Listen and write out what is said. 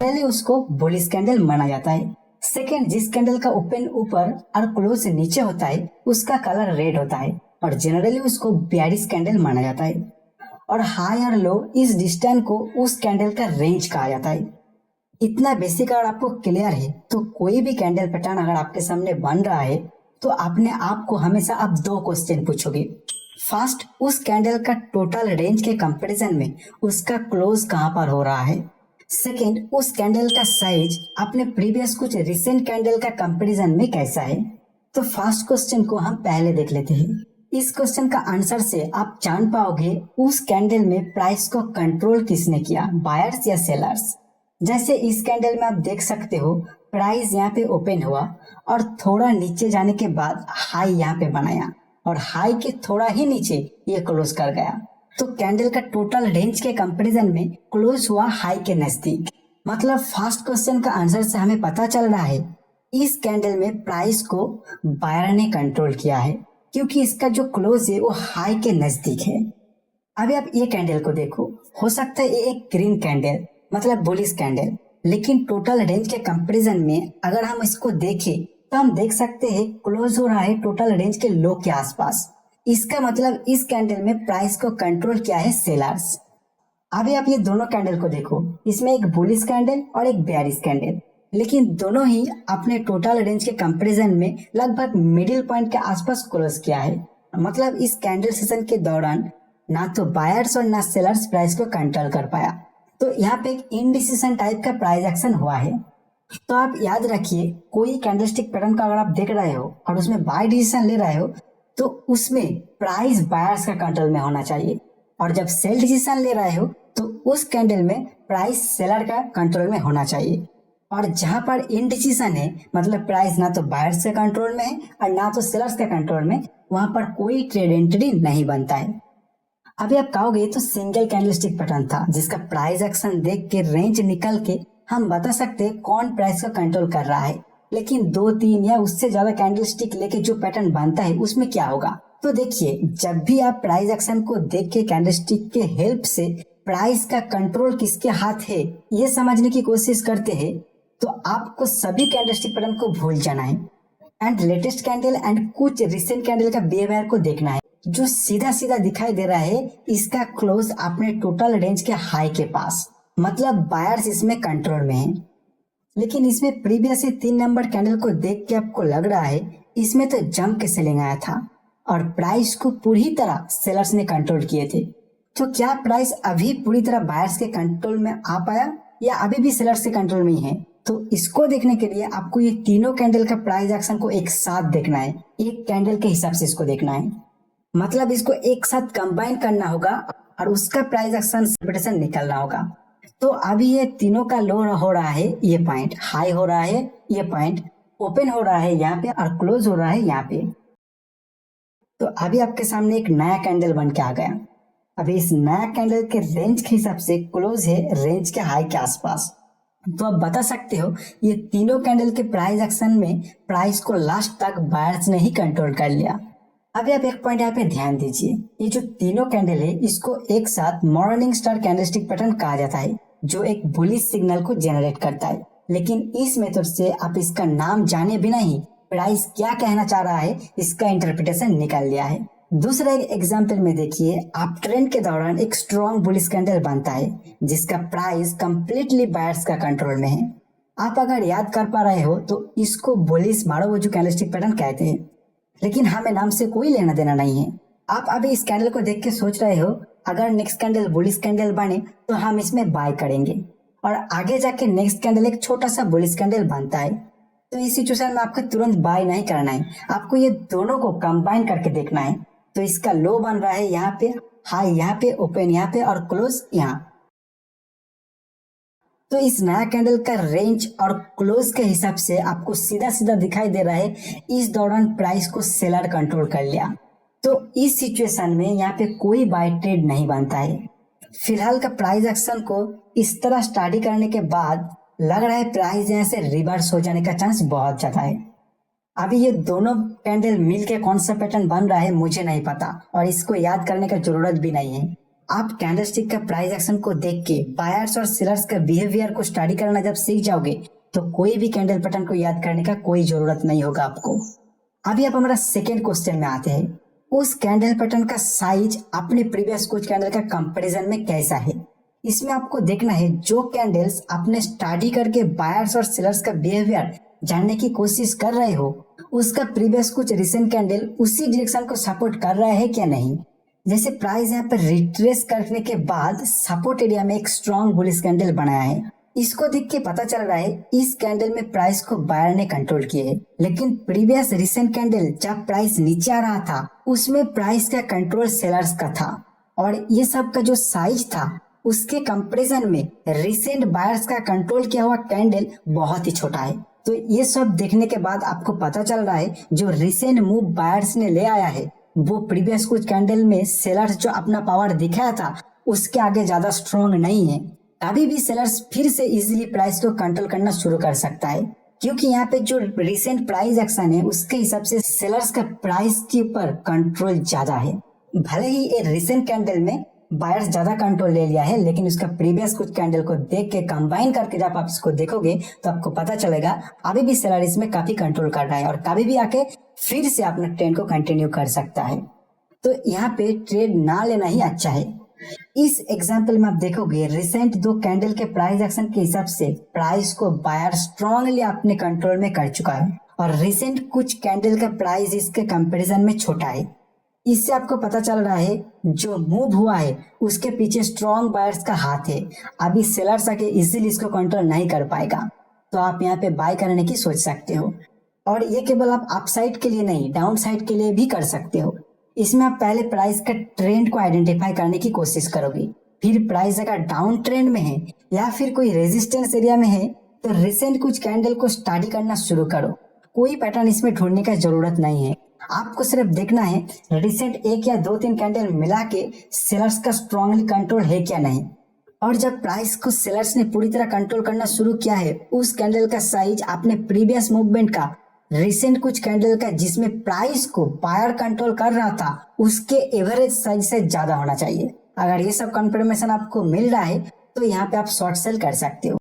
पहले उसको bullish candle माना जाता है। सेकेंड, जिस कैंडल का ओपन ऊपर और क्लोज नीचे होता है उसका कलर रेड होता है और जनरली उसको बेयरिश कैंडल माना जाता है। और हाई और लो इस डिस्टेंस को उस कैंडल का रेंज कहा जाता है। इतना बेसिक अगर आपको क्लियर है तो कोई भी कैंडल पैटर्न अगर आपके सामने बन रहा है तो अपने आप को हमेशा आप दो क्वेश्चन पूछोगे। फर्स्ट, उस कैंडल का टोटल रेंज के कंपैरिजन में उसका क्लोज कहां पर हो रहा है। सेकेंड, उस कैंडल का साइज अपने प्रीवियस कुछ रिसेंट कैंडल का कंपैरिजन में कैसा है। तो फर्स्ट क्वेश्चन को हम पहले देख लेते हैं। इस क्वेश्चन का आंसर से आप जान पाओगे उस कैंडल में प्राइस को कंट्रोल किसने किया, बायर्स या सेलर्स। जैसे इस कैंडल में आप देख सकते हो प्राइस यहाँ पे ओपन हुआ और थोड़ा नीचे जाने के बाद हाई यहाँ पे बनाया और हाई के थोड़ा ही नीचे ये क्लोज कर गया। तो कैंडल का टोटल रेंज के कंपैरिजन में क्लोज हुआ हाई के नजदीक। मतलब फर्स्ट क्वेश्चन का आंसर से हमें पता चल रहा है इस कैंडल में प्राइस को बायर ने कंट्रोल किया है क्योंकि इसका जो क्लोज है वो हाई के नजदीक है। अभी आप ये कैंडल को देखो, हो सकता है ये एक ग्रीन कैंडल मतलब बुलिश कैंडल, लेकिन टोटल रेंज के कंपैरिजन में अगर हम इसको देखें तो हम देख सकते हैं क्लोज हो रहा है टोटल रेंज के लो के आसपास। इसका मतलब इस कैंडल में प्राइस को कंट्रोल किया है सेलर्स। अभी आप ये दोनों कैंडल को देखो, इसमें एक बुलिश कैंडल और एक बेयरिश कैंडल, लेकिन दोनों ही अपने टोटल रेंज के कंपैरिजन में लगभग मिडिल पॉइंट के आसपास क्लोज किया है। मतलब इस कैंडल सेशन के दौरान ना तो बायर्स और ना सेलर्स प्राइस को कंट्रोल कर पाया। तो यहाँ पे एक इनडिसीजन टाइप का प्राइस एक्शन हुआ है। तो आप याद रखिए कोई कैंडलस्टिक पैटर्न का अगर आप देख रहे हो और उसमें बाय डिसीजन ले रहे हो तो उसमें प्राइस बायर्स का कंट्रोल में होना चाहिए, और जब सेल डिसीजन ले रहे हो तो उस कैंडल में प्राइस सेलर का कंट्रोल में होना चाहिए। और जहां पर इनडिसीजन है मतलब प्राइस ना तो बायर्स के कंट्रोल में है और ना तो सेलर्स के कंट्रोल में, वहां पर कोई ट्रेड एंट्री नहीं बनता है। अभी आप कहोगे तो सिंगल कैंडलस्टिक पैटर्न था जिसका प्राइस एक्शन देख के रेंज निकल के हम बता सकते हैं कौन प्राइस को कंट्रोल कर रहा है, लेकिन 2-3 या उससे ज्यादा कैंडलस्टिक लेके जो पैटर्न बनता है उसमें क्या होगा। तो देखिए जब भी आप प्राइस एक्शन को देख के कैंडलस्टिक के हेल्प से प्राइस का कंट्रोल किसके हाथ है ये समझने की कोशिश करते हैं तो आपको सभी कैंडलस्टिक पैटर्न को भूल जाना है एंड लेटेस्ट कैंडल एंड कुछ रिसेंट कैंडल का बिहेवियर को देखना है। जो सीधा सीधा दिखाई दे रहा है इसका क्लोज अपने टोटल रेंज के हाई के पास, मतलब बायर्स इसमें कंट्रोल में है। लेकिन इसमें प्रीवियस 3 नंबर कैंडल को देख के आपको लग रहा है इसमें तो जंप के सेलिंग आया था और प्राइस को पूरी तरह सेलर्स ने कंट्रोल किए थे। तो क्या प्राइस अभी पूरी तरह बायर्स के कंट्रोल में आ पाया या अभी भी सेलर्स के कंट्रोल में ही है। तो इसको देखने के लिए आपको ये तीनों कैंडल का प्राइस एक्शन को एक साथ देखना है, एक कैंडल के हिसाब से इसको देखना है। मतलब इसको एक साथ कंबाइन करना होगा और उसका प्राइस एक्शन इंटरप्रिटेशन निकालना होगा। तो अभी ये तीनों का लो हो रहा है, ये पॉइंट हाई हो रहा है, ये पॉइंट ओपन हो रहा है यहाँ पे और क्लोज हो रहा है यहाँ पे। तो अभी आपके सामने एक नया कैंडल बन के आ गया। अभी इस नया कैंडल के रेंज के हिसाब से क्लोज है रेंज के हाई के आसपास। तो आप बता सकते हो ये तीनों कैंडल के प्राइस एक्शन में प्राइस को लास्ट तक बायर्स ने ही कंट्रोल कर लिया। अभी आप एक पॉइंट यहाँ पे ध्यान दीजिए, ये जो तीनों कैंडल है इसको एक साथ मॉर्निंग स्टार कैंडलस्टिक पैटर्न कहा जाता है जो एक बुलिश सिग्नल को जनरेट करता है। लेकिन इस मेथड से आप इसका नाम जाने बिना ही प्राइस क्या कहना चाह रहा है इसका इंटरप्रिटेशन निकाल लिया है। दूसरा एक एग्जाम्पल में देखिए, आप ट्रेंड के दौरान एक स्ट्रॉन्ग बुलिश कैंडल बनता है जिसका प्राइस कंप्लीटली बायर्स का कंट्रोल में है। आप अगर याद कर पा रहे हो तो इसको बुलिश मारुवोजू कैंडलस्टिक पैटर्न कहते हैं, लेकिन हमें नाम से कोई लेना देना नहीं है। आप अभी इस कैंडल को देख के सोच रहे हो अगर नेक्स्ट कैंडल बुलिश कैंडल बने तो हम इसमें बाय करेंगे, और आगे जाके नेक्स्ट कैंडल एक छोटा सा बुलिश कैंडल बनता है तो इस सिचुएशन में आपको तुरंत बाय नहीं करना है, आपको ये दोनों को कंबाइन करके देखना है। तो इसका लो बन रहा है यहाँ पे, हाई यहाँ पे, ओपन यहाँ पे और क्लोज यहाँ। तो इस नया कैंडल का रेंज और क्लोज के हिसाब से आपको सीधा सीधा दिखाई दे रहा है इस दौरान प्राइस को सेलर कंट्रोल कर लिया। तो इस सिचुएशन में यहाँ पे कोई बाय ट्रेड नहीं बनता है। फिलहाल का प्राइस एक्शन को इस तरह स्टडी करने के बाद लग रहा है प्राइस यहाँ से रिवर्स हो जाने का चांस बहुत ज्यादा है। अभी ये दोनों कैंडल मिलके कौन सा पैटर्न बन रहा है मुझे नहीं पता और इसको याद करने का जरूरत भी नहीं है। आप कैंडलस्टिक का प्राइस एक्शन को देख के बायर्स और सेलर्स का बिहेवियर को स्टडी करना जब सीख जाओगे तो कोई भी कैंडल पैटर्न को याद करने का कोई जरूरत नहीं होगा आपको। अभी आप हमारा सेकेंड क्वेश्चन में आते हैं। उस कैंडल पैटर्न का साइज अपने प्रीवियस कुछ कैंडल का कंपैरिजन में कैसा है। इसमें आपको देखना है जो कैंडल्स आपने स्टडी करके बायर्स और सेलर्स का बिहेवियर जानने की कोशिश कर रहे हो उसका प्रीवियस कुछ रिसेंट कैंडल उसी डायरेक्शन को सपोर्ट कर रहा है क्या नहीं। जैसे प्राइस यहाँ पर रिट्रेस करने के बाद सपोर्ट एरिया में एक स्ट्रॉन्ग बुलिश कैंडल बनाया है, इसको देख के पता चल रहा है इस कैंडल में प्राइस को बायर ने कंट्रोल किए है। लेकिन प्रीवियस रिसेंट कैंडल जब प्राइस नीचे आ रहा था उसमें प्राइस का कंट्रोल सेलर्स का था और ये सब का जो साइज था उसके कंपैरिजन में रिसेंट बायर्स का कंट्रोल किया हुआ कैंडल बहुत ही छोटा है। तो ये सब देखने के बाद आपको पता चल रहा है जो रिसेंट मूव बायर्स ने ले आया है वो प्रीवियस कुछ कैंडल में सेलर्स जो अपना पावर दिखाया था उसके आगे ज्यादा स्ट्रॉन्ग नहीं है। अभी भी सेलर्स फिर से इजीली प्राइस को कंट्रोल करना शुरू कर सकता है क्योंकि यहाँ पे जो रिसेंट प्राइस एक्शन है उसके हिसाब से सेलर्स का प्राइस के ऊपर कंट्रोल ज्यादा है। भले ही ये रिसेंट कैंडल में बायर्स ज्यादा कंट्रोल ले लिया है लेकिन उसका प्रीवियस कुछ कैंडल को देख के कंबाइन करके जब आप इसको देखोगे तो आपको पता चलेगा अभी भी सेलर इसमें काफी कंट्रोल कर रहा है और कभी भी आके फिर से अपना ट्रेंड को कंटिन्यू कर सकता है। तो यहाँ पे ट्रेड ना लेना ही अच्छा है। इस एग्जाम्पल में आप देखोगे रिसेंट दो कैंडल के प्राइस एक्शन के हिसाब से प्राइस को बायर स्ट्रांगली अपने कंट्रोल में कर चुका है और रिसेंट कुछ कैंडल का प्राइस इसके कंपैरिजन में छोटा है। इससे आपको पता चल रहा है जो मूव हुआ है उसके पीछे स्ट्रॉन्ग बायर्स का हाथ है। अभी सेलर्स आके इजीली इसको कंट्रोल नहीं कर पाएगा तो आप यहाँ पे बाय करने की सोच सकते हो और ये केवल आप अपसाइड के लिए नहीं डाउन साइड के लिए भी कर सकते हो। इसमें आप पहले प्राइस का ट्रेंड को आइडेंटिफाई करने की कोशिश करोगे, फिर प्राइस अगर डाउन ट्रेंड में है या फिर कोई रेजिस्टेंस एरिया में है तो रिसेंट कुछ कैंडल को स्टडी करना शुरू करो। कोई पैटर्न इसमें ढूंढने का जरूरत नहीं है, आपको सिर्फ देखना है रिसेंट एक या दो तीन कैंडल मिला के सेलर्स का स्ट्रांगली कंट्रोल है क्या नहीं। और जब प्राइस को सेलर्स ने पूरी तरह कंट्रोल करना शुरू किया है उस कैंडल का साइज अपने प्रीवियस मूवमेंट का रिसेंट कुछ कैंडल का जिसमें प्राइस को बायर कंट्रोल कर रहा था उसके एवरेज साइज से ज्यादा होना चाहिए। अगर ये सब कंफर्मेशन आपको मिल रहा है तो यहाँ पे आप शॉर्ट सेल कर सकते हो।